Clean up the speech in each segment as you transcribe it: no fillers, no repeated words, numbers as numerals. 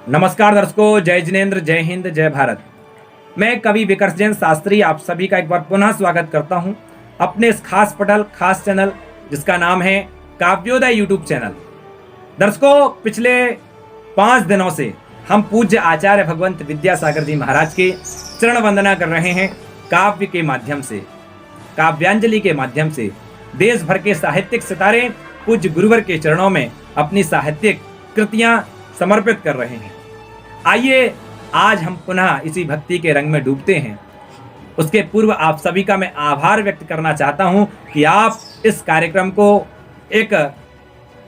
नमस्कार दर्शकों, जय जिनेंद्र, जय हिंद, जय भारत। मैं कवि विकर्ष जैन शास्त्री आप सभी का एक बार पुनः स्वागत करता हूं अपने इस खास पटल, खास चैनल जिसका नाम है काव्योदय यूट्यूब चैनल। दर्शकों, पिछले 5 दिनों से हम पूज्य आचार्य भगवंत विद्यासागर जी महाराज के चरण वंदना कर रहे हैं। काव्य के माध्यम से, काव्यांजलि के माध्यम से देश भर के साहित्यिक सितारे पूज्य गुरुवर के चरणों में अपनी साहित्यिक कृतियां समर्पित कर रहे हैं। आइए आज हम पुनः इसी भक्ति के रंग में डूबते हैं। उसके पूर्व आप सभी का मैं आभार व्यक्त करना चाहता हूं कि आप इस कार्यक्रम को एक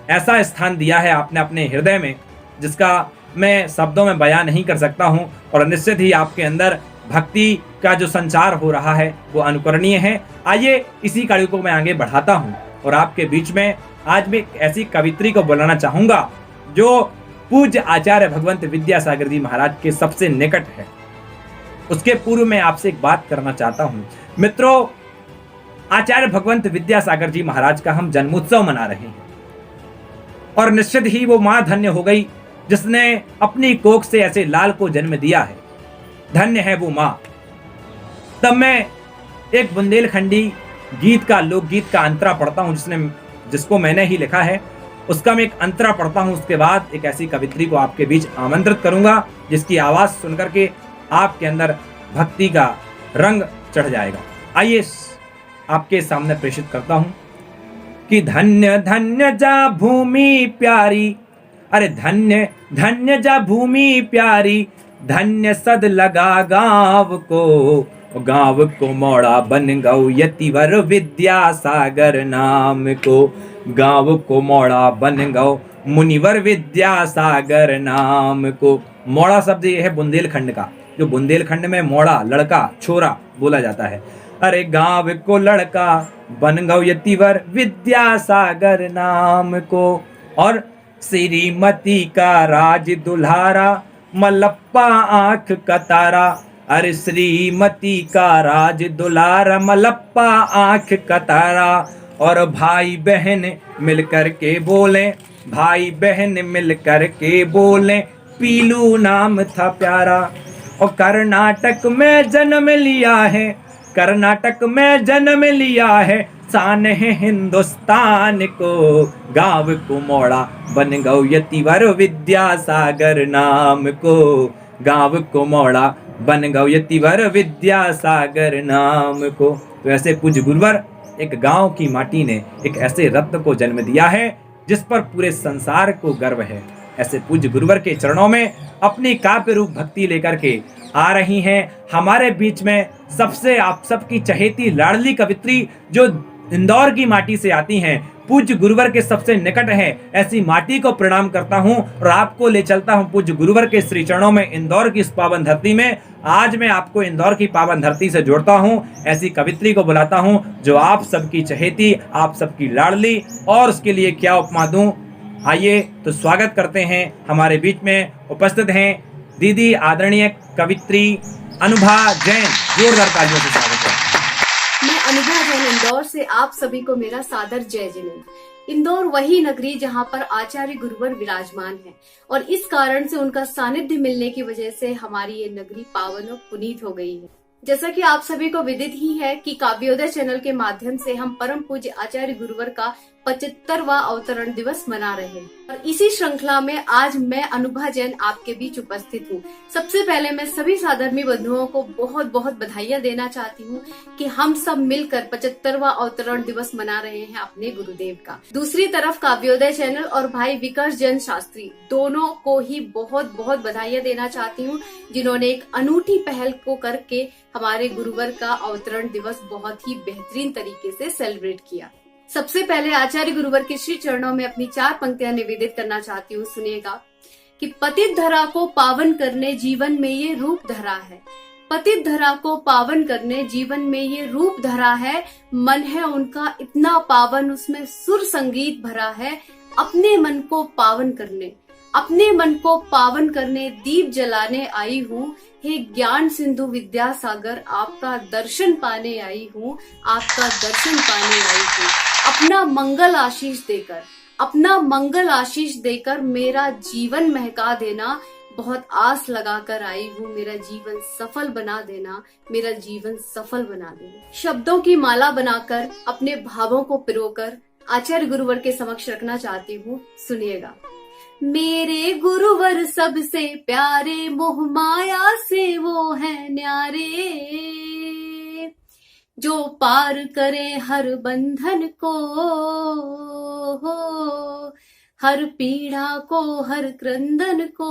ऐसा स्थान दिया है आपने अपने हृदय में, जिसका मैं शब्दों में बयान नहीं कर सकता हूं। और निश्चित ही आपके अंदर भक्ति का जो संचार हो रहा है वो अनुकरणीय है। आइए इसी कार्य को मैं आगे बढ़ाता हूं और आपके बीच में आज मैं एक ऐसी कवित्री को बुलाना चाहूंगा जो पूज्य आचार्य भगवंत विद्यासागर जी महाराज के सबसे निकट है। उसके पूर्व मैं आपसे एक बात करना चाहता हूं। मित्रों, आचार्य भगवंत विद्यासागर जी महाराज का हम जन्मोत्सव मना रहे हैं और निश्चित ही वो मां धन्य हो गई जिसने अपनी कोख से ऐसे लाल को जन्म दिया है। धन्य है वो मां। तब मैं एक बुंदेलखंडी गीत का, लोकगीत का अंतरा पढ़ता हूं जिसको मैंने ही लिखा है। उसका मैं एक अंतरा पढ़ता हूं, उसके बाद एक ऐसी कवित्री को आपके बीच आमंत्रित करूंगा जिसकी आवाज सुनकर के आपके अंदर भक्ति का रंग चढ़ जाएगा। आइए आपके सामने प्रेषित करता हूं कि धन्य धन्य जा भूमि प्यारी, अरे धन्य धन्य जा भूमि प्यारी, धन्य सद लगा गांव को मोड़ा बन गौ यतिवर विद्यासागर नाम को, गांव को मोड़ा बन गौ मुनिवर विद्यासागर नाम को। मोड़ा शब्द ये है बुंदेलखंड का, जो बुंदेलखंड में मोड़ा, लड़का, छोरा बोला जाता है। अरे गांव को लड़का बन गौ यतिवर विद्यासागर नाम को, और श्रीमती का राज दुल्हारा मलप्पा आंख का तारा। अरे श्रीमती का राज दुलारा मलप्पा आंख का तारा। और भाई बहन मिलकर के बोले, भाई बहन मिलकर के बोले, पीलू नाम था प्यारा। और कर्नाटक में जन्म लिया है, कर्नाटक में जन्म लिया है, शान है हिंदुस्तान को, गांव को मोड़ा बन गौ यतिवर विद्यासागर नाम को, गांव को मोड़ा बन गौ यतिवर विद्यासागर नाम को। तो ऐसे पूज्य गुरुवर एक गांव की माटी ने एक ऐसे रत्न को जन्म दिया है जिस पर पूरे संसार को गर्व है। ऐसे पूज्य गुरुवर के चरणों में अपनी काव्य रूप भक्ति लेकर के आ रही हैं हमारे बीच में सबसे आप सबकी चहेती लाडली कवित्री जो इंदौर की माटी से आती हैं, पूज्य गुरुवर के सबसे निकट है। ऐसी माटी को प्रणाम करता हूं और आपको ले चलता हूं पूज्य गुरुवर के श्री चरणों में, इंदौर की इस पावन धरती में। आज मैं आपको इंदौर की पावन धरती से जोड़ता हूं, ऐसी कवित्री को बुलाता हूं जो आप सबकी चहेती, आप सबकी लाडली, और उसके लिए क्या उपमा दूं। आइए तो स्वागत करते हैं। हमारे बीच में उपस्थित हैं दीदी आदरणीय कवित्री अनुभा जैन। जोरदार तालियों से स्वागत है। मैं अनुभा जैन इंदौर से आप सभी को मेरा सादर जय जिनेंद्र। इंदौर वही नगरी जहाँ पर आचार्य गुरुवर विराजमान है और इस कारण से उनका सानिध्य मिलने की वजह से हमारी ये नगरी पावन और पुनीत हो गई है। जैसा कि आप सभी को विदित ही है कि काव्योदय चैनल के माध्यम से हम परम पूज्य आचार्य गुरुवर का 75वां अवतरण दिवस मना रहे हैं और इसी श्रृंखला में आज मैं अनुभा जैन आपके बीच उपस्थित हूँ। सबसे पहले मैं सभी साधर्मी बंधुओं को बहुत बहुत बधाइयां देना चाहती हूँ कि हम सब मिलकर 75वां अवतरण दिवस मना रहे हैं अपने गुरुदेव का। दूसरी तरफ काव्योदय चैनल और भाई विकर्ष जैन शास्त्री दोनों को ही बहुत बहुत बधाइयां देना चाहती हूँ, जिन्होंने एक अनूठी पहल को करके हमारे गुरुवर का अवतरण दिवस बहुत ही बेहतरीन तरीके से सेलिब्रेट किया। सबसे पहले आचार्य गुरुवर के श्री चरणों में अपनी 4 पंक्तियां निवेदित करना चाहती हूँ। सुनिएगा कि पतित धरा को पावन करने जीवन में ये रूप धरा है, पतित धरा को पावन करने जीवन में ये रूप धरा है, मन है उनका इतना पावन उसमें सुर संगीत भरा है, अपने मन को पावन करने अपने मन को पावन करने दीप जलाने आई हूँ। हे ज्ञान सिंधु विद्यासागर, आपका दर्शन पाने आई हूँ, आपका दर्शन पाने आई हूँ। अपना मंगल आशीष देकर मेरा जीवन महका देना। बहुत आस लगाकर आई हूँ, मेरा जीवन सफल बना देना, मेरा जीवन सफल बना देना। शब्दों की माला बनाकर अपने भावों को पिरोकर आचार्य गुरुवर के समक्ष रखना चाहती हूँ। सुनिएगा। मेरे गुरुवर सबसे प्यारे, मोह माया से वो है न्यारे, जो पार करे हर बंधन को, हर पीड़ा को, हर क्रंदन को।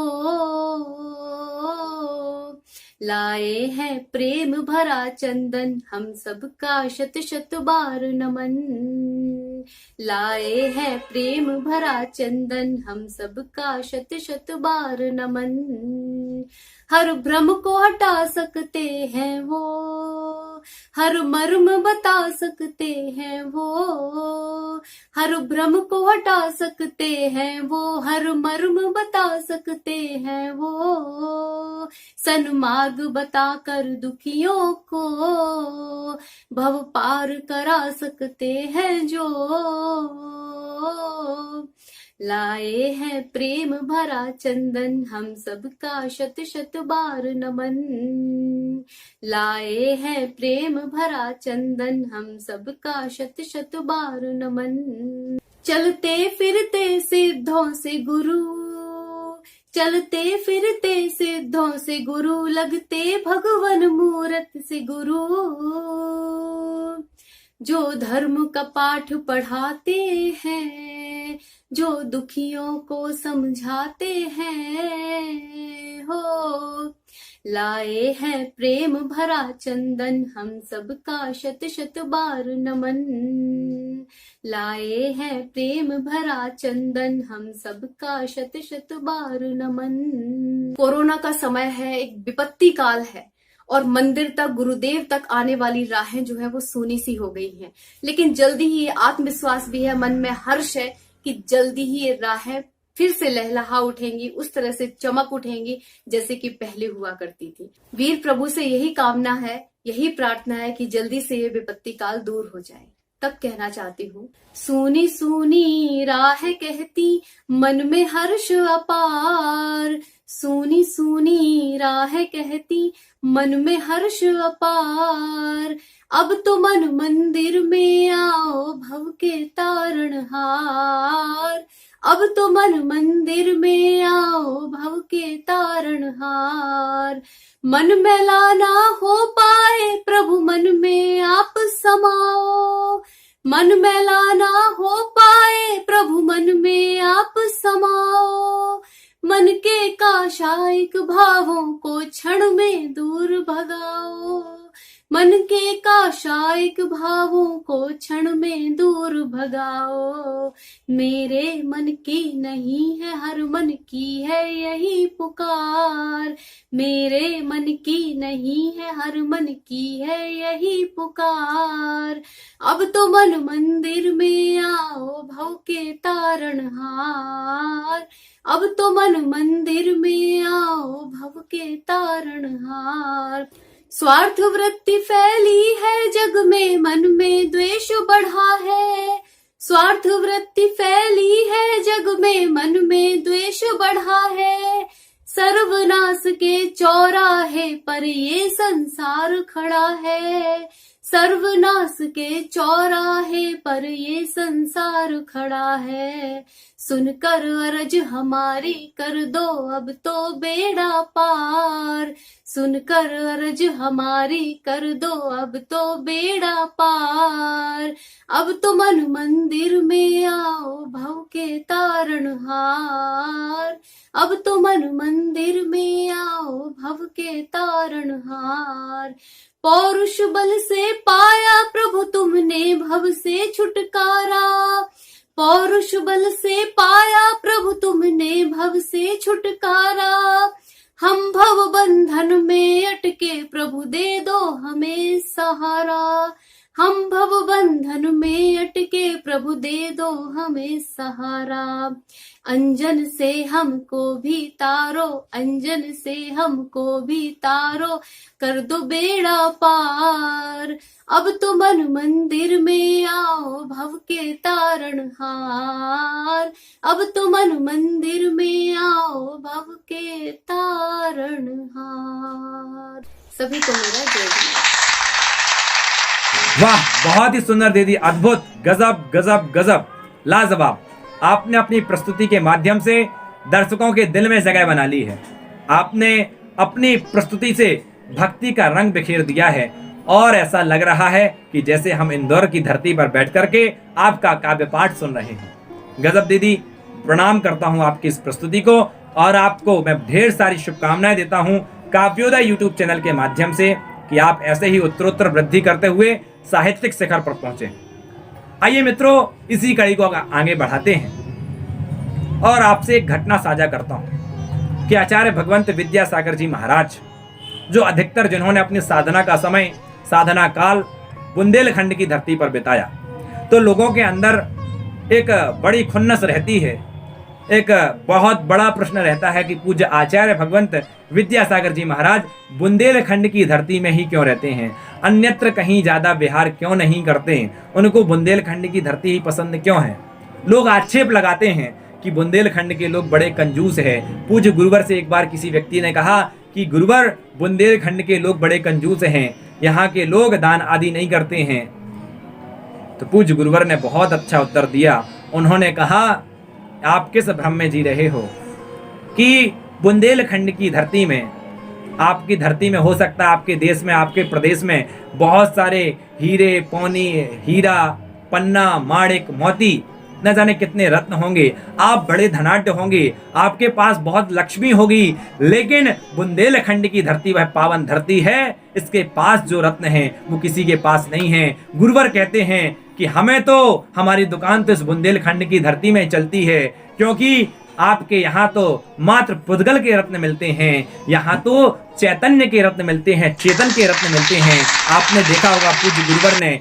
लाए हैं प्रेम भरा चंदन, हम सबका शत शत बार नमन। लाए हैं प्रेम भरा चंदन, हम सबका शत शत बार नमन। हर भ्रम को हटा सकते हैं वो, हर मर्म बता सकते हैं वो। हर भ्रम को हटा सकते हैं वो, हर मर्म बता सकते हैं वो। सन्मार्ग बताकर दुखियों को भव पार करा सकते हैं जो। लाए हैं प्रेम भरा चंदन, हम सबका शत शत बार नमन। लाए हैं प्रेम भरा चंदन, हम सबका शत शत बार नमन। चलते फिरते सिद्धों से गुरु, चलते फिरते सिद्धों से गुरु, लगते भगवन मूरत से गुरु। जो धर्म का पाठ पढ़ाते हैं, जो दुखियों को समझाते हैं हो। लाए हैं प्रेम भरा चंदन, हम सबका शत शत बार नमन। लाए हैं प्रेम भरा चंदन, हम सबका शत शत बार नमन। कोरोना का समय है, एक विपत्ति काल है और मंदिर तक, गुरुदेव तक आने वाली राहें जो है वो सूनी सी हो गई हैं। लेकिन जल्दी ही ये आत्मविश्वास भी है, मन में हर्ष है कि जल्दी ही ये राहें फिर से लहलहा उठेंगी, उस तरह से चमक उठेंगी जैसे कि पहले हुआ करती थी। वीर प्रभु से यही कामना है, यही प्रार्थना है कि जल्दी से ये विपत्ति काल दूर हो जाए। तब कहना चाहती हूँ, सूनी सूनी राह कहती, मन में हर्ष अपार। सूनी सूनी राह कहती, मन में हर्ष अपार। अब तो मन मंदिर में आओ, भव के तारणहार। अब तो मन मंदिर में आओ, भव के तारणहार। मन मैला ना हो पाए, प्रभु मन में आप समाओ। मन मैला ना हो पाए, प्रभु मन में आप समाओ। मन के काशायिक भावों को क्षण में दूर भगाओ। मन के काशायिक भावों को क्षण में दूर भगाओ। मेरे मन की नहीं है, हर मन की है यही पुकार। मेरे मन की नहीं है, हर मन की है यही पुकार। अब तो मन मंदिर में आओ, भव के तारणहार। अब तो मन मंदिर में आओ, भव के तारणहार। स्वार्थ वृत्ति फैली है जग में, मन में द्वेष बढ़ा है। स्वार्थ वृत्ति फैली है जग में, मन में द्वेष बढ़ा है। सर्वनाश के चौराहे पर ये संसार खड़ा है। सर्वनाश के चौराहे पर ये संसार खड़ा है। सुनकर अरज हमारी कर दो अब तो बेड़ा पार। सुनकर अरज हमारी कर दो अब तो बेड़ा पार। अब तो मन मंदिर में आओ, भव के तारणहार। अब तो मन मंदिर में आओ, भव के तारणहार। पौरुष बल से पाया प्रभु तुमने भव से छुटकारा। पौरुष बल से पाया प्रभु तुमने भव से छुटकारा। हम भव बंधन में अटके, प्रभु दे दो हमें सहारा। हम भव बंधन में अटके, प्रभु दे दो हमें सहारा। अंजन से हमको भी तारो, अंजन से हमको भी तारो, कर दो बेड़ा पार। अब तो मन मंदिर में आओ, भव के तारणहार। अब तो मन मंदिर में आओ, भव के तारणहार। सभी को मेरा जय जय। वाह, बहुत ही सुंदर दीदी, अद्भुत, गजब गजब गजब, लाजवाब। आपने अपनी प्रस्तुति के माध्यम से दर्शकों के दिल में जगह बना ली है। आपने अपनी प्रस्तुति से भक्ति का रंग बिखेर दिया है और ऐसा लग रहा है कि जैसे हम इंदौर की धरती पर बैठ करके आपका काव्य पाठ सुन रहे हैं। गजब दीदी, प्रणाम करता हूं आपकी इस प्रस्तुति को और आपको मैं ढेर सारी शुभकामनाएं देता हूं काव्योदय यूट्यूब चैनल के माध्यम से कि आप ऐसे ही उत्तरोत्तर वृद्धि करते हुए साहित्यिक शिखर पर पहुंचे। आइए मित्रों, इसी कड़ी को आगे बढ़ाते हैं और आपसे एक घटना साझा करता हूं कि आचार्य भगवंत विद्यासागर जी महाराज, जो अधिकतर जिन्होंने अपनी साधना का समय, साधना काल बुंदेलखंड की धरती पर बिताया, तो लोगों के अंदर एक बड़ी खुन्नस रहती है, एक बहुत बड़ा प्रश्न रहता है कि पूज्य आचार्य भगवंत विद्यासागर जी महाराज बुंदेलखंड की धरती में ही क्यों रहते हैं, अन्यत्र कहीं ज्यादा विहार क्यों नहीं करते, उनको बुंदेलखंड की धरती ही पसंद क्यों है। लोग आक्षेप लगाते हैं कि बुंदेलखंड के लोग बड़े कंजूस है। पूज्य गुरुवर से एक बार किसी व्यक्ति ने कहा कि गुरुवर, बुंदेलखंड के लोग बड़े कंजूस हैं, यहाँ के लोग दान आदि नहीं करते हैं। तो पूज्य गुरुवर ने बहुत अच्छा उत्तर दिया। उन्होंने कहा, आप किस भ्रम में जी रहे हो कि बुंदेलखंड की धरती में, आपकी धरती में हो सकता है, आपके देश में, आपके प्रदेश में बहुत सारे हीरे, पौनी, हीरा, पन्ना, माणिक, मोती, न जाने कितने रत्न होंगे, आप बड़े धनाढ्य होंगे, आपके पास बहुत लक्ष्मी होगी, लेकिन बुंदेलखंड की धरती वह पावन धरती है, इसके पास जो रत्न हैं वो किसी के पास नहीं है। गुरुवर कहते हैं कि हमें तो, हमारी दुकान तो इस बुंदेलखंड की धरती में चलती है, क्योंकि आपके यहाँ तो मात्र पुद्गल के रत्न मिलते हैं, यहाँ तो चैतन्य के रत्न मिलते हैं, चेतन के रत्न मिलते हैं। आपने देखा होगा पूज्य गुरुवर ने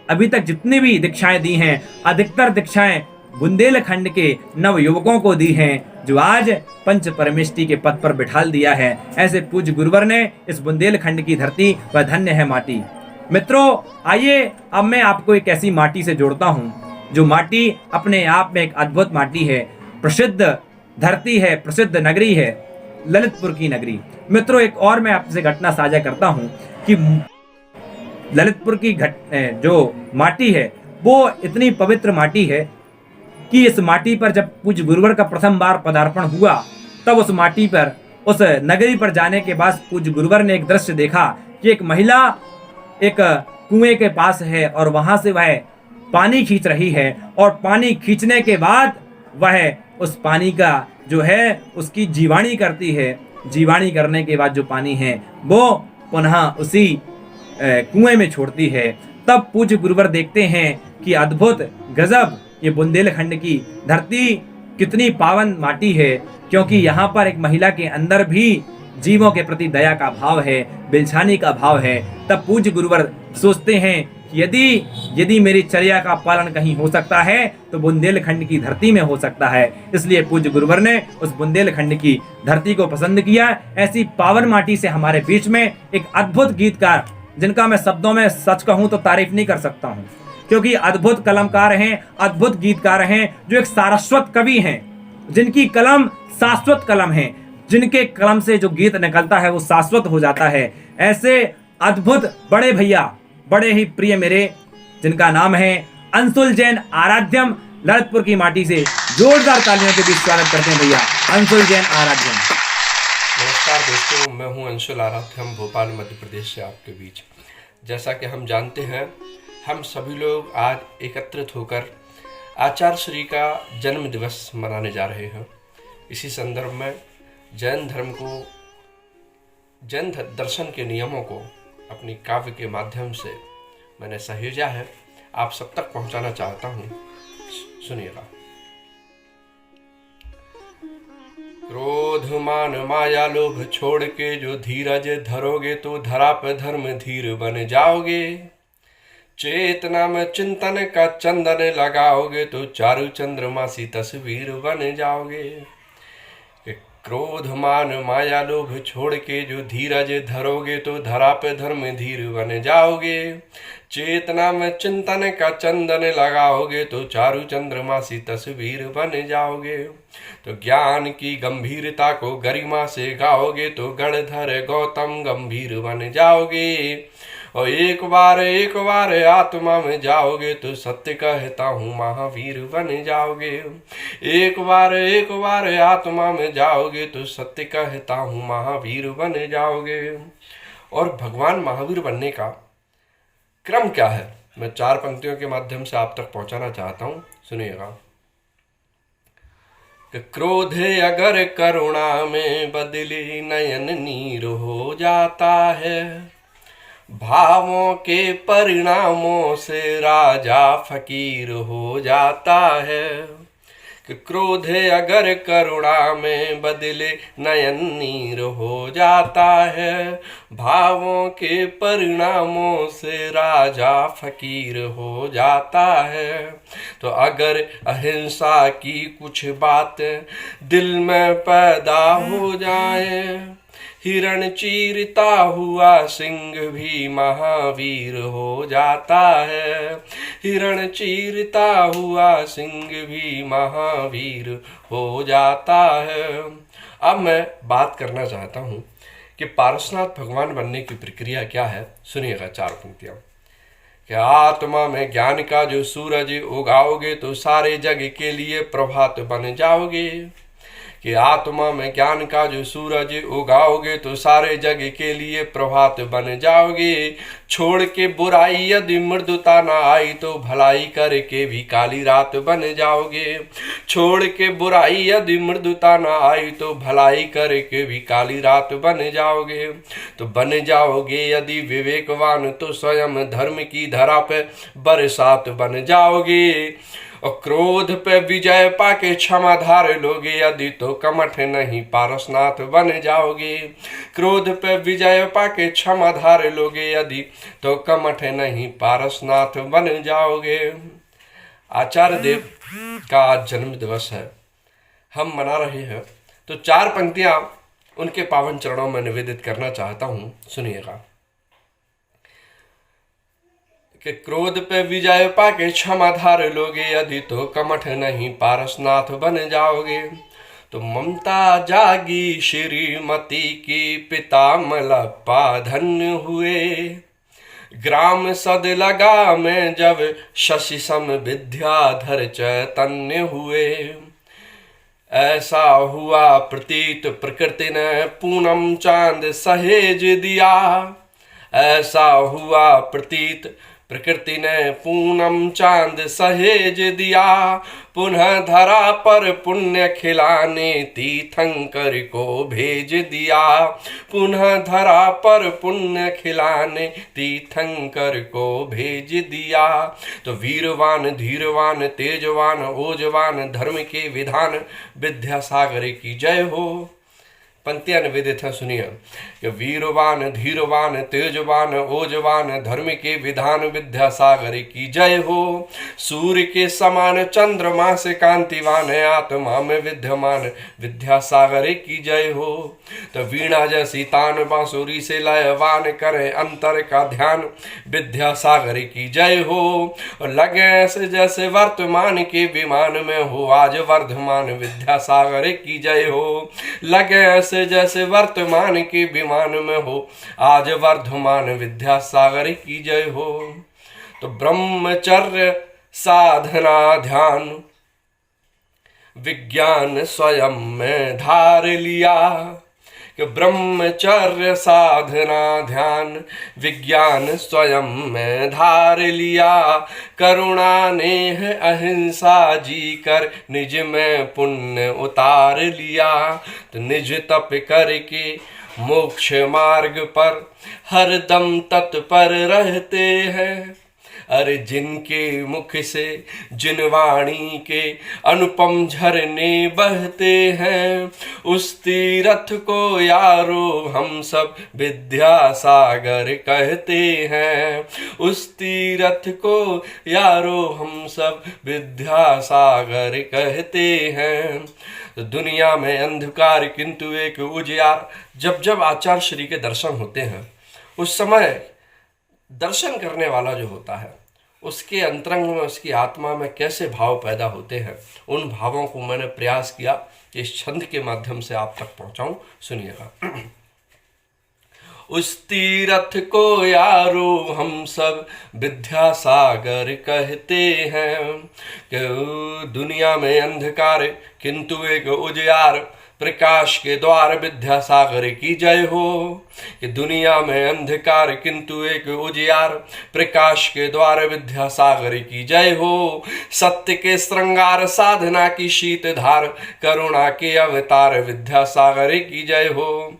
अभी तक जितनी भी दीक्षाएं दी हैं, अधिकतर दीक्षाएं बुंदेलखंड के नव युवकों को दी हैं, जो आज पंच परमेष्टि के पद पर बिठाल दिया है। ऐसे पूज्य गुरुवर ने इस बुंदेलखंड की धरती व धन्य है माटी। मित्रों, आइए अब मैं आपको एक ऐसी माटी से जोड़ता हूँ, जो माटी अपने आप में एक अद्भुत माटी है, प्रसिद्ध धरती है, प्रसिद्ध नगरी है, ललितपुर की नगरी। मित्रों, एक और मैं आपसे घटना साझा करता हूँ कि ललितपुर की जो माटी है वो इतनी पवित्र माटी है कि इस माटी पर जब पूज्य गुरुवर का प्रथम बार पदार्पण हुआ, तब उस माटी पर, उस नगरी पर जाने के बाद पूज्य गुरुवर ने एक दृश्य देखा कि एक महिला एक कुएं के पास है और वहां से वह पानी खींच रही है, और पानी खींचने के बाद वह उस पानी का जो है उसकी जीवाणी करती है। जीवाणी करने के बाद जो पानी है वो पुनः उसी कुएं में छोड़ती है। तब पूज्य गुरुवर देखते हैं कि अद्भुत, गजब, ये बुंदेलखंड की धरती कितनी पावन माटी है, क्योंकि यहाँ पर एक महिला के अंदर भी जीवों के प्रति दया का भाव है, बिलछानी का भाव है। तब पूज्य गुरुवर सोचते हैं कि यदि मेरी चर्या का पालन कहीं हो सकता है तो बुंदेलखंड की धरती में हो सकता है। इसलिए पूज्य गुरुवर ने उस बुंदेलखंड की धरती को पसंद किया। ऐसी पावन माटी से हमारे बीच में एक अद्भुत गीतकार, जिनका मैं शब्दों में सच कहूं तो तारीफ नहीं कर सकता हूं, क्योंकि अद्भुत कलमकार हैं, अद्भुत गीतकार हैं, जो एक सारस्वत कवि हैं, जिनकी कलम शाश्वत कलम है, जिनके कलम से जो गीत निकलता है वो शाश्वत हो जाता है। ऐसे अद्भुत बड़े भैया, बड़े ही प्रिय मेरे, जिनका नाम है अंशुल जैन आराध्यम, ललितपुर की माटी से जोरदार तालियों के बीच स्वागत करते हैं भैया, अंशुल जैन आराध्यम। नमस्कार दोस्तों, मैं हूं अंशुल आराध्यम, भोपाल मध्य प्रदेश से आपके बीच। जैसा कि हम जानते हैं, हम सभी लोग आज एकत्रित होकर आचार्य श्री का जन्म दिवस मनाने जा रहे हैं। इसी संदर्भ में जैन धर्म को, जैन दर्शन के नियमों को अपनी काव्य के माध्यम से मैंने सहेजा है, आप सब तक पहुंचाना चाहता हूं। सुनिएगा। क्रोध मान माया लोभ छोड़ के जो धीरज धरोगे तो धरा पे धर्म धीर बन जाओगे। चेतना में चिंतन का चंदन लगाओगे तो चारु चंद्रमासी तस्वीर बन जाओगे। कि क्रोध मान माया लोभ छोड़ के जो धीरज धरोगे तो धरा पे धर्म धीर बन जाओगे। चेतना में चिंतन का चंदन लगाओगे तो चारु चंद्रमासी तस्वीर बन जाओगे। तो ज्ञान की गंभीरता को गरिमा से गाओगे तो गणधर गौतम गंभीर बन जाओगे। और एक बार आत्मा में जाओगे तो सत्य कहता हूँ महावीर बन जाओगे। एक बार आत्मा में जाओगे तो सत्य कहता हूँ महावीर बन जाओगे। और भगवान महावीर बनने का क्रम क्या है, मैं 4 पंक्तियों के माध्यम से आप तक पहुंचाना चाहता हूं, सुनिएगा। कि क्रोध अगर करुणा में बदले नयन नीर हो जाता है, भावों के परिणामों से राजा फकीर हो जाता है। कि क्रोध अगर करुणा में बदले नयन नीर हो जाता है, भावों के परिणामों से राजा फकीर हो जाता है। तो अगर अहिंसा की कुछ बात दिल में पैदा हो जाए, हिरण चीरता हुआ सिंह भी महावीर हो जाता है। हिरण चीरता हुआ सिंह भी महावीर हो जाता है। अब मैं बात करना चाहता हूँ कि पारसनाथ भगवान बनने की प्रक्रिया क्या है, सुनिएगा 4 पंक्तियाँ। कि आत्मा में ज्ञान का जो सूरज उगाओगे तो सारे जग के लिए प्रभात बन जाओगे। कि आत्मा में ज्ञान का जो सूरज उगाओगे तो सारे जग के लिए प्रभात बन जाओगे। छोड़ के बुराई यदि मृदुता न आई तो भलाई करके भी काली रात बन जाओगे। छोड़ के बुराई यदि मृदुता न आई तो भलाई करके भी काली रात बन जाओगे। तो बन जाओगे यदि विवेकवान तो स्वयं धर्म की धरा पे बरसात बन जाओगे। और क्रोध पे विजय पाके क्षमा धार लोगे यदि तो कमठ नहीं पारसनाथ बन जाओगे। क्रोध पे विजय पाके क्षमा धार लोगे यदि तो कमठ नहीं पारसनाथ बन जाओगे। आचार्य देव का आज जन्म दिवस है, हम मना रहे हैं, तो 4 पंक्तियां उनके पावन चरणों में निवेदित करना चाहता हूं, सुनिएगा। कि क्रोध पे विजय पाके क्षमा धार लोगे यदि तो कमठ नहीं पारसनाथ बन जाओगे। तो ममता जागी श्रीमती की पिता मलप्पा धन्य हुए। ग्राम सद लगा में जब शशि सम विद्याधर चैतन्य हुए। ऐसा हुआ प्रतीत प्रकृति ने पूनम चांद सहेज दिया। ऐसा हुआ प्रतीत प्रकृति ने पूनम चांद सहेज दिया। पुनः धरा पर पुण्य खिलाने तीर्थंकर को भेज दिया। पुनः धरा पर पुण्य खिलाने तीर्थंकर को भेज दिया। तो वीरवान धीरवान तेजवान ओजवान धर्म के विधान विद्यासागर की जय हो। पंक्तियां निवेदित है, सुनिए। कि वीरवान धीरवान तेजवान ओजवान धर्म के विधान विद्यासागर की जय हो। सूर्य के समान चंद्रमा से कांतिवान आत्मा में विद्यमान विद्यासागर की जय हो। तो वीणा जैसी तान बांसुरी से लयवान करे अंतर का ध्यान विद्यासागर की जय हो। और लगे ऐसे जैसे वर्तमान के विमान में हो आज वर्धमान विद्यासागर की जय हो। लगे ऐसे जैसे वर्तमान के विमान में हो आज वर्धमान विद्यासागर की जय हो। तो ब्रह्मचर्य साधना ध्यान विज्ञान स्वयं में धार लिया। कि ब्रह्मचर्य साधना ध्यान विज्ञान स्वयं में धार लिया। करुणा नेह अहिंसा जी कर निज में पुण्य उतार लिया। तो निज तप करके मोक्ष मार्ग पर हर दम तत्पर रहते हैं। अरे जिनके मुख से जिन वाणी के अनुपम झरने बहते हैं, उस तीरथ को यारो हम सब विद्यासागर कहते हैं। उस तीरथ को यारो हम सब विद्यासागर कहते हैं। तो दुनिया में अंधकार किंतु एक उजियार। जब जब आचार्य श्री के दर्शन होते हैं, उस समय दर्शन करने वाला जो होता है, उसके अंतरंग में, उसकी आत्मा में कैसे भाव पैदा होते हैं, उन भावों को मैंने प्रयास किया कि इस छंद के माध्यम से आप तक पहुंचाऊं। सुनिएगा। उस तीरथ को यारो हम सब विद्यासागर कहते हैं, कि दुनिया में अंधकार किंतु एक उजियार, प्रकाश के द्वार विद्यासागर की जय हो। कि दुनिया में अंधकार किंतु एक उजियार, प्रकाश के द्वार विद्यासागर की जय हो। सत्य के श्रृंगार, साधना की शीत धार, करुणा के अवतार विद्यासागर की जय हो।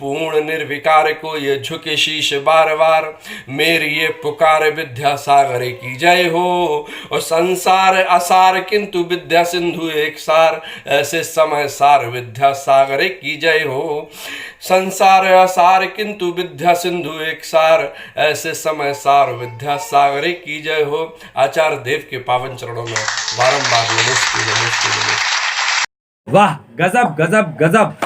पूर्ण निर्विकार को ये झुके शीश बार बार, मेरी ये पुकार विद्यासागर की जय हो। और संसार असार किंतु विद्या सिंधु एक सार, ऐसे समय सार विद्यासागर की जय हो। संसार असार किंतु विद्या सिंधु एक सार, ऐसे समय सार विद्यासागर की जय हो। आचार्य देव के पावन चरणों में बारंबार नमस्ते नमस्ते नमस्ते। वाह, गजब गजब गजब।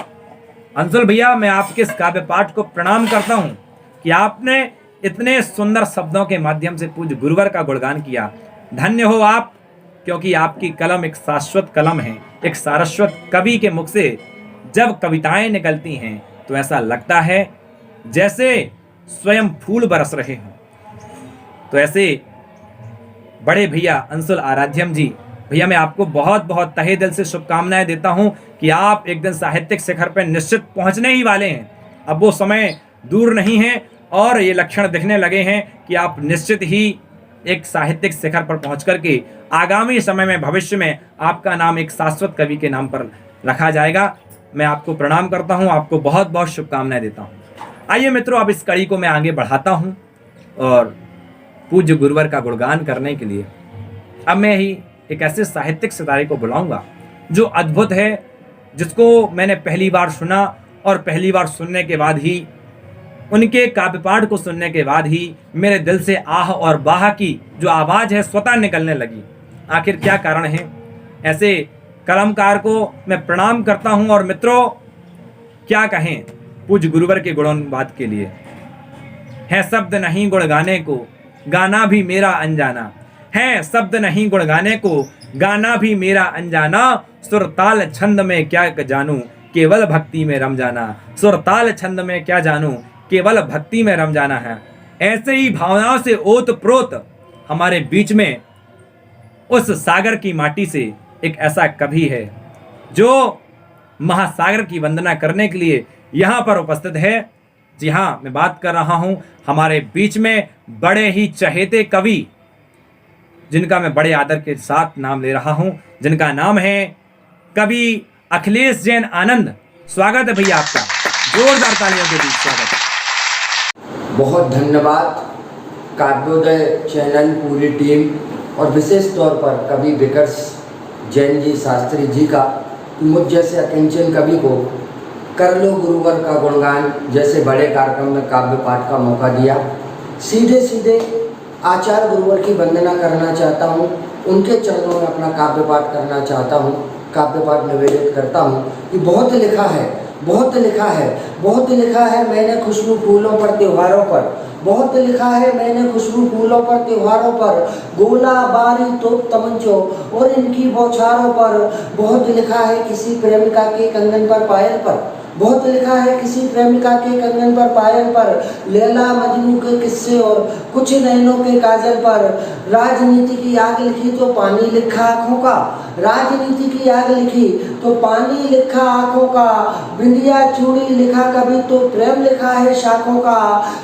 अंशुल भैया, मैं आपके इस काव्य पाठ को प्रणाम करता हूं कि आपने इतने सुंदर शब्दों के माध्यम से पूज्य गुरुवर का गुणगान किया। धन्य हो आप, क्योंकि आपकी कलम एक शाश्वत कलम है। एक सारस्वत कवि के मुख से जब कविताएं निकलती हैं तो ऐसा लगता है जैसे स्वयं फूल बरस रहे हों। तो ऐसे बड़े भैया अंशुल आराध्यम जी, भैया मैं आपको बहुत बहुत तहे दिल से शुभकामनाएं देता हूं कि आप एक दिन साहित्यिक शिखर पर निश्चित पहुंचने ही वाले हैं। अब वो समय दूर नहीं है और ये लक्षण दिखने लगे हैं कि आप निश्चित ही एक साहित्यिक शिखर पर पहुंच करके आगामी समय में, भविष्य में आपका नाम एक शाश्वत कवि के नाम पर रखा जाएगा। मैं आपको प्रणाम करता हूं, आपको बहुत बहुत शुभकामनाएं देता हूं। आइए मित्रों, अब इस कड़ी को मैं आगे बढ़ाता हूं और पूज्य गुरुवर का गुणगान करने के लिए अब मैं ही एक ऐसे साहित्यिक सितारे को बुलाऊंगा जो अद्भुत है, जिसको मैंने पहली बार सुना और पहली बार सुनने के बाद ही, उनके काव्य पाठ को सुनने के बाद ही मेरे दिल से आह और बाह की जो आवाज है स्वतः निकलने लगी। आखिर क्या कारण है? ऐसे कलमकार को मैं प्रणाम करता हूं और मित्रों क्या कहें पूज्य गुरुवर के गुणगान के लिए। है शब्द नहीं गुण गाने को, गाना भी मेरा अनजाना। है शब्द नहीं गुण गाने को, गाना भी मेरा अनजाना। सुर ताल छंद में क्या जानूं, केवल भक्ति में रम जाना। सुर ताल छंद में क्या जानूं, केवल भक्ति में रम जाना है। ऐसे ही भावनाओं से ओत प्रोत हमारे बीच में उस सागर की माटी से एक ऐसा कवि है जो महासागर की वंदना करने के लिए यहाँ पर उपस्थित है। जी हाँ, मैं बात कर रहा हूँ हमारे बीच में बड़े ही चहेते कवि, जिनका मैं बड़े आदर के साथ नाम ले रहा हूँ, जिनका नाम है कवि अखिलेश जैन आनंद। स्वागत है भैया आपका, जोरदार तालियों के बीच स्वागत। बहुत धन्यवाद काव्योदय चैनल पूरी टीम और विशेष तौर पर कवि विकर्ष जैन जी शास्त्री जी का, मुझ जैसे अकिंचन कवि को कर लो गुरुवर का गुणगान जैसे बड़े कार्यक्रम में काव्य पाठ का मौका दिया। सीधे सीधे आचार्य गुरुवर की वंदना करना चाहता हूँ, उनके चरणों में अपना काव्य पाठ करना चाहता हूँ, काव्य पाठ निवेदित करता हूँ कि बहुत लिखा है, बहुत लिखा है, बहुत लिखा है मैंने खुशबू फूलों पर त्योहारों पर, बहुत लिखा है मैंने खुशबू फूलों पर त्योहारों पर, गोला बारी तोप तमंचों और इनकी बौछारों पर। बहुत लिखा है किसी प्रेमिका के कंगन पर पायल पर, बहुत लिखा है किसी प्रेमिका के कंगन पर पायल पर, लैला मजनू के किस्से और कुछ नैनों के काजल पर। राजनीति की आग लिखी तो पानी लिखा आँखों का, राजनीति की आग लिखी तो पानी लिखा आँखों का। बिंदिया चूड़ी लिखा कभी तो प्रेम लिखा है शाखों का।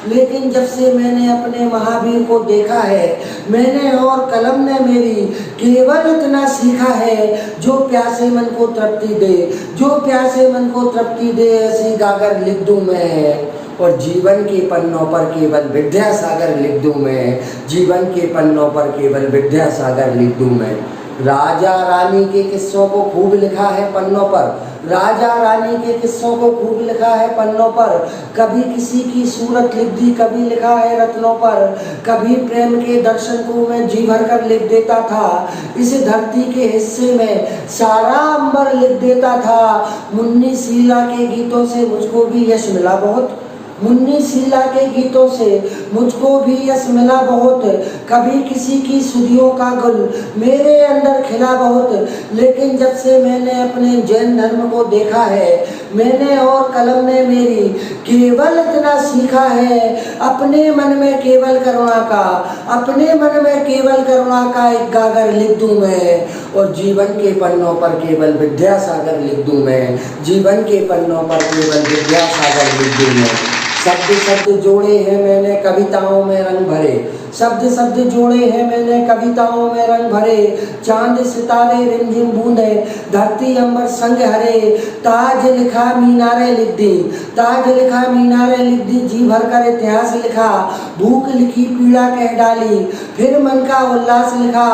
लेकिन जब से मैंने अपने महावीर को देखा है, मैंने और कलम ने मेरी केवल इतना सीखा है, जो प्यासे मन को तृप्ति दे, जो प्यासे मन को तृप्ति दे, ऐसी गागर लिख दूं मैं। और जीवन के पन्नों पर केवल विद्यासागर लिख दूं मैं, जीवन के पन्नों पर केवल विद्यासागर लिख दूं मैं। राजा रानी के किस्सों को खूब लिखा है पन्नों पर, राजा रानी के किस्सों को खूब लिखा है पन्नों पर। कभी किसी की सूरत लिख दी, कभी लिखा है रत्नों पर। कभी प्रेम के दर्शन को मैं जी भर कर लिख देता था, इस धरती के हिस्से में सारा अंबर लिख देता था। मुन्नी शीला के गीतों से मुझको भी यश मिला बहुत, मुन्नी शीला के गीतों से मुझको भी यश मिला बहुत। कभी किसी की सुधियों का गुल मेरे अंदर खिला बहुत, लेकिन जब से मैंने अपने जैन धर्म को देखा है, मैंने और कलम ने मेरी केवल इतना सीखा है, अपने मन में केवल करुणा का, अपने मन में केवल करुणा का एक गागर लिख दूं मैं, और जीवन के पन्नों पर केवल विद्यासागर लिख दूं मैं, जीवन के पन्नों पर केवल विद्यासागर लिख दूं मैं। शब्द शब्द जोड़े हैं मैंने कविताओं में रंग भरे, शब्द शब्द जोड़े हैं मैंने कविताओं में रंग भरे। चांद सितारे रिमझिम बूंदे धरती अंबर संग हरे, ताज लिखा मीनारे लिख दी, ताज लिखा मीनारे लिख दी, जी भर कर इतिहास लिखा। भूख लिखी पीड़ा कह डाली, फिर मन का उल्लास लिखा।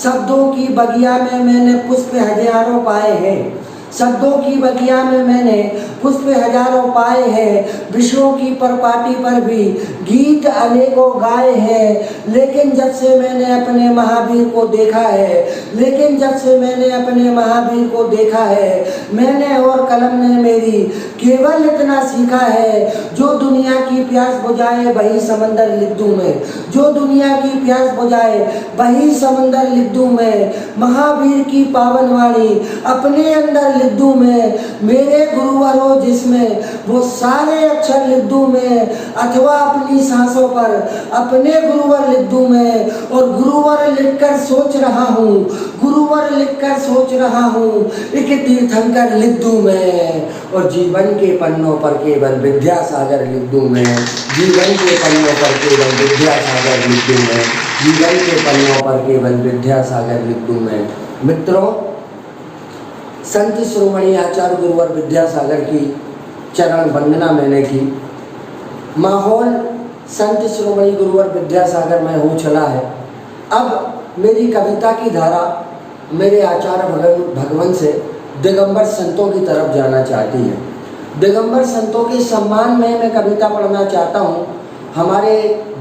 शब्दों की बगिया में मैंने पुष्प हजारों पाए हैं, शब्दों की बगिया में मैंने पुष्प हजारों पाए हैं। विषयों की परपाटी पर भी गीत अनेकों गाए हैं। लेकिन जब से मैंने अपने महावीर को देखा है, लेकिन जब से मैंने अपने महावीर को देखा है, मैंने और कलम ने मेरी केवल इतना सीखा है, जो दुनिया की प्यास बुझाए वही समंदर लिख दूं मैं, जो दुनिया की प्यास बुझाए वही समंदर लिख दूं मैं। महावीर की पावन वाणी अपने अंदर लिख दूं मैं, मेरे गुरुवर हो जिसमें वो सारे अक्षर लिख दूं मैं, अथवा अपनी सांसों पर अपने गुरुवर लिख दूं मैं। और गुरुवर लिखकर सोच रहा हूँ, गुरुवर लिखकर सोच रहा हूँ, एक तीर्थंकर लिख दूं मैं, और जीवन के पन्नों पर केवल विद्यासागर लिख दूं मैं, जीवन के पन्नों पर केवल विद्यासागर लिख दूं मैं, जीवन के पन्नों पर केवल विद्यासागर लिख दूं मैं। मित्रों, संत शिरोमणि आचार्य गुरुवर विद्यासागर की चरण वंदना मैंने की। माहौल संत शिरोमणि गुरुवर विद्यासागर में हो चला है। अब मेरी कविता की धारा मेरे आचार्य भगवान से दिगंबर संतों की तरफ जाना चाहती है। दिगंबर संतों के सम्मान में मैं कविता पढ़ना चाहता हूँ। हमारे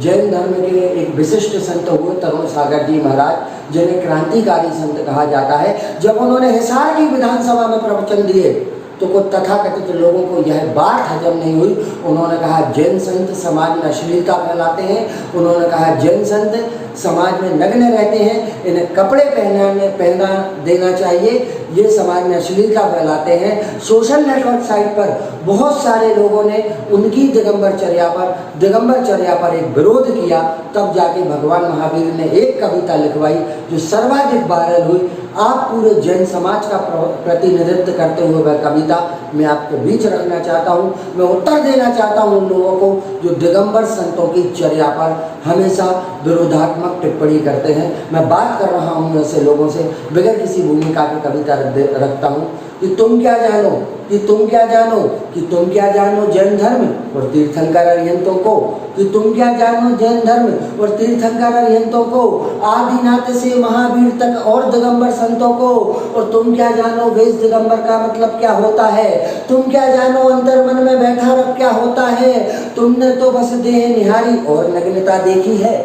जैन धर्म के एक विशिष्ट संत हुए तरुण सागर जी महाराज, जिन्हें क्रांतिकारी संत कहा जाता है। जब उन्होंने हिसार की विधानसभा में प्रवचन दिए तो कुछ तथाकथित लोगों को यह बात हजम नहीं हुई। उन्होंने कहा जैन संत समाज में अश्लीलता फैलाते हैं, उन्होंने कहा जैन संत समाज में नग्न रहते हैं, इन्हें कपड़े पहना देना चाहिए, ये समाज में अश्लीलता फैलाते हैं। सोशल नेटवर्क साइट पर बहुत सारे लोगों ने उनकी दिगंबर चर्या पर एक विरोध किया। तब जाके भगवान महावीर ने एक कविता लिखवाई जो सर्वाधिक वायरल हुई। आप पूरे जैन समाज का प्रतिनिधित्व करते हुए वह कविता मैं आपके बीच रखना चाहता हूँ। मैं उत्तर देना चाहता हूँ उन लोगों को जो दिगंबर संतों की चर्या पर हमेशा विरोधात्मक टिप्पणी करते हैं। मैं बात कर रहा हूँ ऐसे लोगों से, बगैर किसी भूमिका की कविता रखता हूँ कि तुम क्या जानो, कि तुम क्या जानो, कि तुम क्या जानो जैन धर्म और तीर्थंकर अरिहंतों को, कि तुम क्या जानो जैन धर्म और तीर्थंकर अरिहंतों को, आदिनाथ से महावीर तक और दिगंबर संतों को। और तुम क्या जानो वेश दिगंबर का मतलब क्या होता है, तुम क्या जानो अंतर मन में बैठा रब क्या होता है। तुमने तो बस देह निहारी और नग्नता देखी है,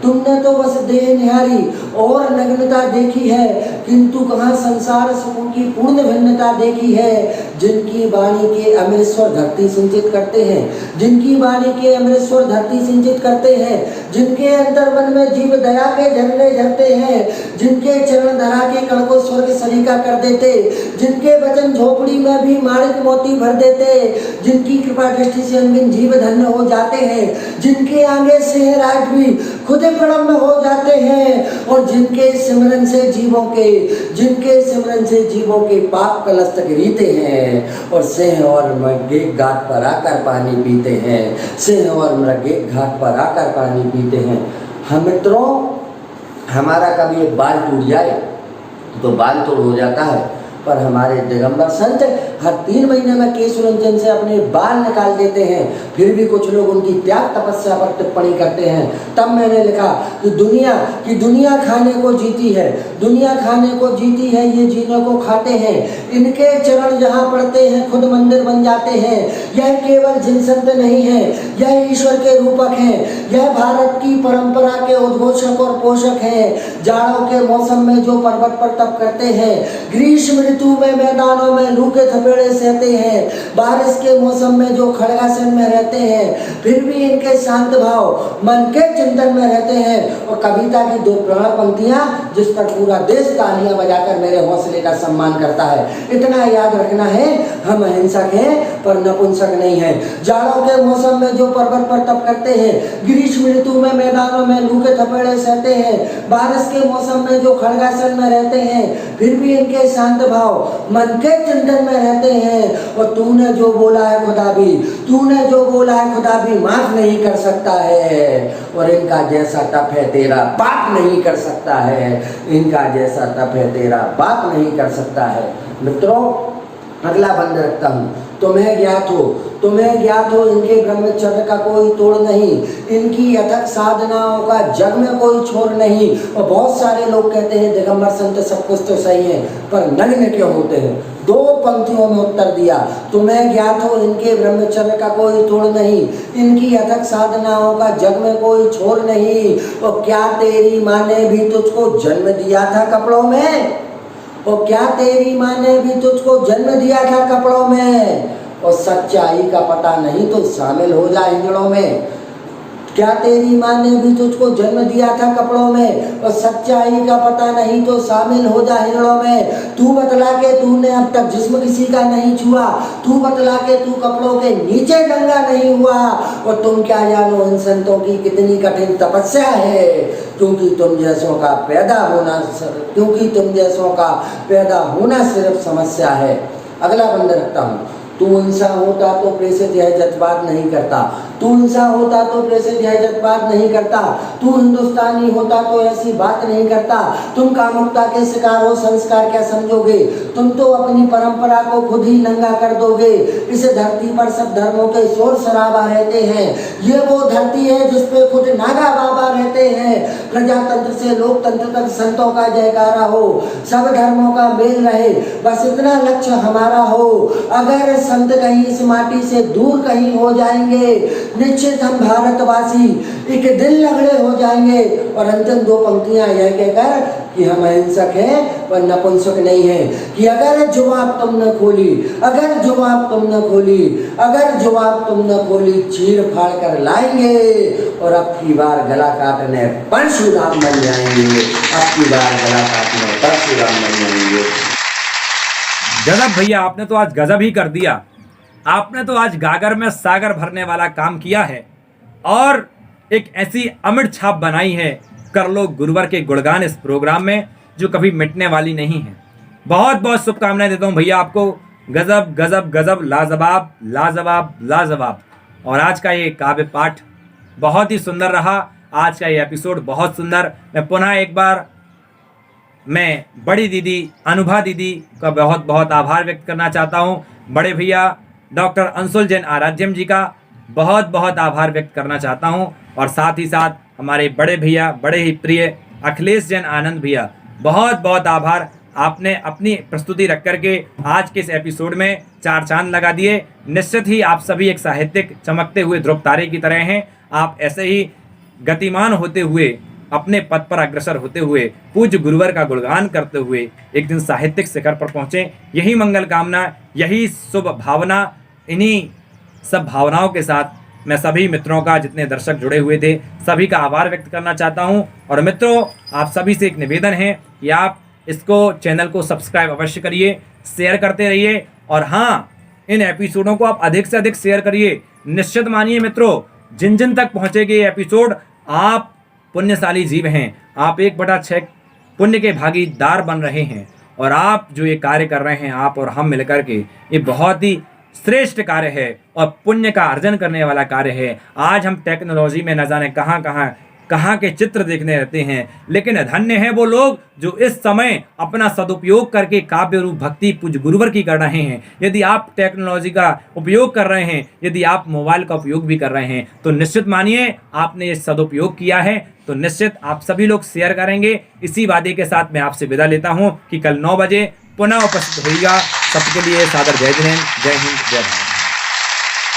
तुमने तो बस देह निहारी और नग्नता देखी है, किंतु कहाँ संसार सुखों की पूर्ण भिन्नता देखी है। जिनकी वाणी के अमृतस्वर धरती सिंचित करते हैं, जिनकी वाणी के अमृतस्वर धरती सिंचित करते हैं, जिनके अंतर मन में जीव दया के झरने झरते हैं, जिनके चरण धरा के कण को स्वर्ग सरीका कर देते, जिनके वचन झोपड़ी में भी माणिक मोती भर देते, जिनकी कृपा दृष्टि से अनगिन जीव धन्य हो जाते हैं, जिनके आगे से राज भी खुद प्रणाम में हो जाते हैं, और जिनके सिमरन से जीवों के पाप कलश तक रीते हैं, और सिंह और मृगे घाट पर आकर पानी पीते हैं, सिंह और मृगे घाट पर आकर पानी पीते हैं। हम मित्रों, हमारा कभी एक बाल टूट जाए तो बाल तोड़ हो जाता है, पर हमारे दिगंबर संत हर 3 महीने में केशुरंजन से अपने बाल निकाल देते हैं, फिर भी कुछ लोग उनकी त्याग तपस्या पर टिप्पणी करते हैं। तब मैंने लिखा कि दुनिया खाने को जीती है, दुनिया खाने को जीती है, ये जीने को खाते हैं। इनके चरण जहाँ पड़ते हैं खुद मंदिर बन जाते हैं। यह केवल जिन संत नहीं है, यह ईश्वर के रूपक हैं, यह भारत की परंपरा के उद्घोषक और पोषक हैं। जाड़ों के मौसम में जो पर्वत पर तप करते हैं, ग्रीष्म ऋतु में मैदानों में लू के थपेड़े सहते हैं, बारिश के मौसम में जो खड़गासन में रहते हैं, फिर भी इनके शांत भाव मन के चिंतन में रहते हैं। और कविता की 2 प्रणव पंक्तियां जिस पर पूरा देश तालियां बजाकर मेरे हौसले का सम्मान करता है। इतना याद रखना है, हम अहिंसक हैं पर नपुंसक नहीं है। जाड़ों के मौसम में जो पर्वत पर तप करते हैं, ग्रीष्म ऋतु में मैदानों में लू के थपेड़े सहते हैं, बारिश के मौसम में जो खड़गासन में रहते हैं, फिर भी इनके शांत भाव मन के चिंतन में रहते हैं। और तूने जो बोला है खुदा भी माफ नहीं कर सकता है, और इनका जैसा तप है तेरा बाप नहीं कर सकता है, इनका जैसा तप है तेरा बाप नहीं कर सकता है। मित्रों, अगला बंद रखता हूँ। तुम्हें ज्ञात हो इनके ब्रह्मचर्य का कोई तोड़ नहीं, इनकी अथक साधनाओं का जग में कोई छोर नहीं। और बहुत सारे लोग कहते हैं दिगंबर संत सब कुछ तो सही है, पर नग्न क्यों होते हैं? 2 पंक्तियों में उत्तर दिया। तुम्हें ज्ञात हो इनके ब्रह्मचर्य का कोई तोड़ नहीं, इनकी अथक साधनाओं का जग में कोई छोर नहीं। और क्या तेरी माँ ने भी तुझको जन्म दिया था कपड़ों में? और क्या तेरी माँ ने भी तुझको जन्म दिया था कपड़ों में? और सच्चाई का पता नहीं तो शामिल हो जा हिजड़ों में। क्या तेरी माँ ने भी तुझको जन्म दिया था कपड़ों में? और सच्चाई का पता नहीं तो शामिल हो जा हिजड़ों में। तू बतला के तूने अब तक जिस्म किसी का नहीं छुआ, तू बतला के तू कपड़ों के नीचे गंगा नहीं हुआ। और तुम क्या जानो इन संतों की कितनी कठिन तपस्या है, क्योंकि तुम जैसों का पैदा होना सिर्फ समस्या है। अगला बंद रखता हूँ। तू इंसान होता तो प्रेषित यह जज्बात नहीं करता, तू इंसान होता तो प्रेषित यह जज्बात नहीं करता, तू हिंदुस्तानी होता तो ऐसी बात नहीं करता। तुम कामुकता के शिकार हो, संस्कार क्या समझोगे? तुम तो अपनी परंपरा को खुद ही नंगा कर दोगे। इस धरती पर सब धर्मों के शोर शराबा रहते हैं, ये वो धरती है जिस पे खुद नागा बाबा रहते हैं। प्रजातंत्र से लोकतंत्र तक संतों का जयकारा हो, सब धर्मों का मेल रहे, बस इतना लक्ष्य हमारा हो। अगर संत कहीं इस माटी से दूर कहीं हो जाएंगे, निश्चित हम भारतवासी एक दिन लगड़े हो जाएंगे। और अंतिम 2 पंक्तियां यह कहकर कि हम अहिंसक हैं पर नपुंसक नहीं हैं, कि अगर जुबान तुमने खोली चीर फाड़ कर लाएंगे, और अब की बार गला काटने परशुराम बन जाएंगे। गजब भैया, आपने तो आज गजब ही कर दिया। आपने तो आज गागर में सागर भरने वाला काम किया है और एक ऐसी अमिट छाप बनाई है कर लो गुरुवर के गुणगान इस प्रोग्राम में, जो कभी मिटने वाली नहीं है। बहुत बहुत शुभकामनाएं देता हूं भैया आपको। गजब गजब गजब, लाजवाब लाजवाब लाजवाब। और आज का ये काव्य पाठ बहुत ही सुंदर रहा, आज का ये एपिसोड बहुत सुंदर। मैं पुनः एक बार मैं बड़ी दीदी अनुभा दीदी का बहुत बहुत आभार व्यक्त करना चाहता हूँ। बड़े भैया डॉक्टर अंशुल जैन आराध्यम जी का बहुत बहुत आभार व्यक्त करना चाहता हूँ। और साथ ही साथ हमारे बड़े भैया, बड़े ही प्रिय अखिलेश जैन आनंद भैया, बहुत बहुत आभार। आपने अपनी प्रस्तुति रख करके आज के इस एपिसोड में 4 चांद लगा दिए। निश्चित ही आप सभी एक साहित्यिक चमकते हुए ध्रुव तारे की तरह हैं। आप ऐसे ही गतिमान होते हुए, अपने पद पर अग्रसर होते हुए, पूज्य गुरुवर का गुणगान करते हुए एक दिन साहित्यिक शिखर पर पहुँचें। यही मंगल कामना, यही शुभ भावना, इन्हीं सब भावनाओं के साथ मैं सभी मित्रों का, जितने दर्शक जुड़े हुए थे, सभी का आभार व्यक्त करना चाहता हूं। और मित्रों, आप सभी से एक निवेदन है कि आप इसको, चैनल को सब्सक्राइब अवश्य करिए, शेयर करते रहिए। और हाँ, इन एपिसोडों को आप अधिक से अधिक शेयर करिए। निश्चित मानिए मित्रों, जिन जिन तक पहुंचेगी ये एपिसोड, आप पुण्यशाली जीव हैं। आप 1/6 पुण्य के भागीदार बन रहे हैं। और आप जो ये कार्य कर रहे हैं, आप और हम मिलकर के, ये बहुत ही श्रेष्ठ कार्य है और पुण्य का अर्जन करने वाला कार्य है। आज हम टेक्नोलॉजी में न जाने कहाँ कहाँ कहाँ के चित्र देखने रहते हैं, लेकिन धन्य है वो लोग जो इस समय अपना सदुपयोग करके काव्य रूप भक्ति पूज्य गुरुवर की कर रहे हैं। यदि आप टेक्नोलॉजी का उपयोग कर रहे हैं, यदि आप मोबाइल का उपयोग भी कर रहे हैं, तो निश्चित मानिए आपने ये सदुपयोग किया है, तो निश्चित आप सभी लोग शेयर करेंगे। इसी वादे के साथ मैं आपसे विदा लेता हूं कि कल 9 बजे पुनः उपस्थित होइएगा। सबके लिए सादर जय जिनेंद्र, जय हिंद, जय भारत।